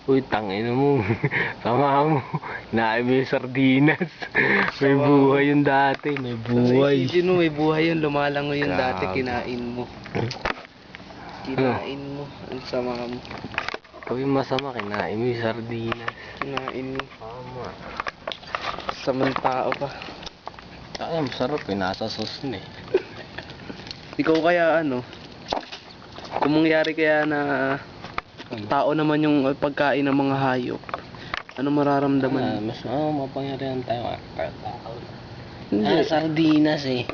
Uy, tangina mo. Sama mo. Kinain mo yung sardinas. May buhay yung dati. May buhay. Isipin mo, may buhay yun. Lumalangoy yung dati, Grabe. kinain mo. Kinain mo. Ang sama mo. Pag yung masama, kinain mo yung sardinas. Kinain mo. Tama. Samang tao pa. Ay, masarap. Nasa sauce na eh. Ikaw kaya ano? Kung mangyari kaya na tao naman yung pagkain ng mga hayop, ano mararamdaman mo? Mas mapangyarihan tayo. Tao. Hindi. Sardinas eh.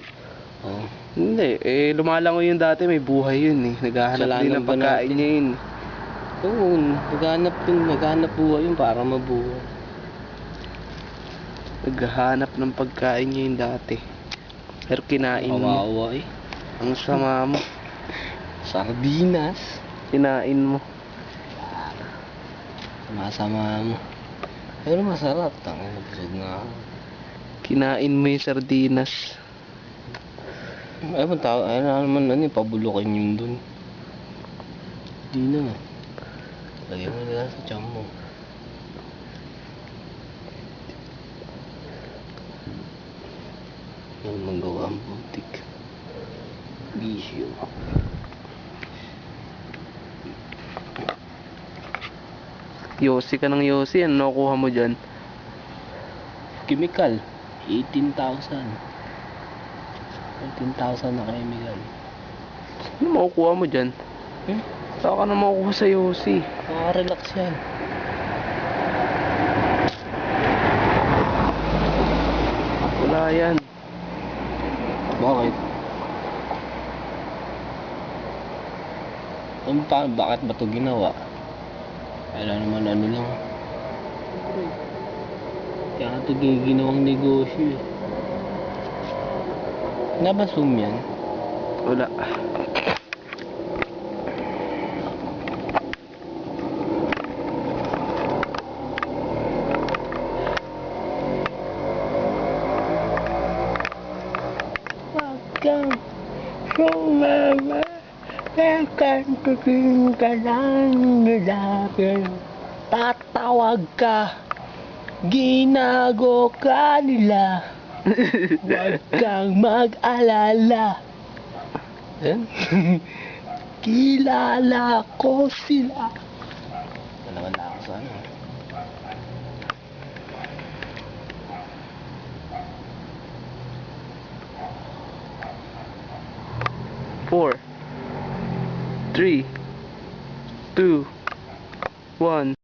Oh. Hindi. Lumalangoy yung dati, may buhay yun eh. Naghahanap din Kasalanan ng ba pagkain natin? niya yun. Oo, naghanap buhay yun para mabuhay. Naghahanap ng pagkain niya yung dati. Pero kinain mo. Kawawa eh. Ang sama mo. Sardinas. Kinain mo. Masama mo. Pero masarap. Tangin, busog na ako. Kinain mo yung sardinas. Ay, tao, ay naman pabulukin yun dun. Di na. Lagyan mo nila sa tiyan mo. Yan magawa ang butik. Bisyo. Yosi ka ng Yosi. Ano nakuha mo dyan? Chemical. 18,000. 18,000 na chemical. Ano makukuha mo dyan? Saan ka na makukuha sa Yosi? Nakaka-relax yan. Wala yan. Bakit? Bakit ba ito ginawa? Kaya naman ano lang. Kaya ito ginawang negosyo eh. Nabasum yan? Wala. Wag kang sumama. Tekan tingin ka lang nilapin. Tatawag ka. Ginago ka nila. Wag kang mag-alala. Kilala ko sila. Dalawa na ako sa ano. 4, 3, 2, 1.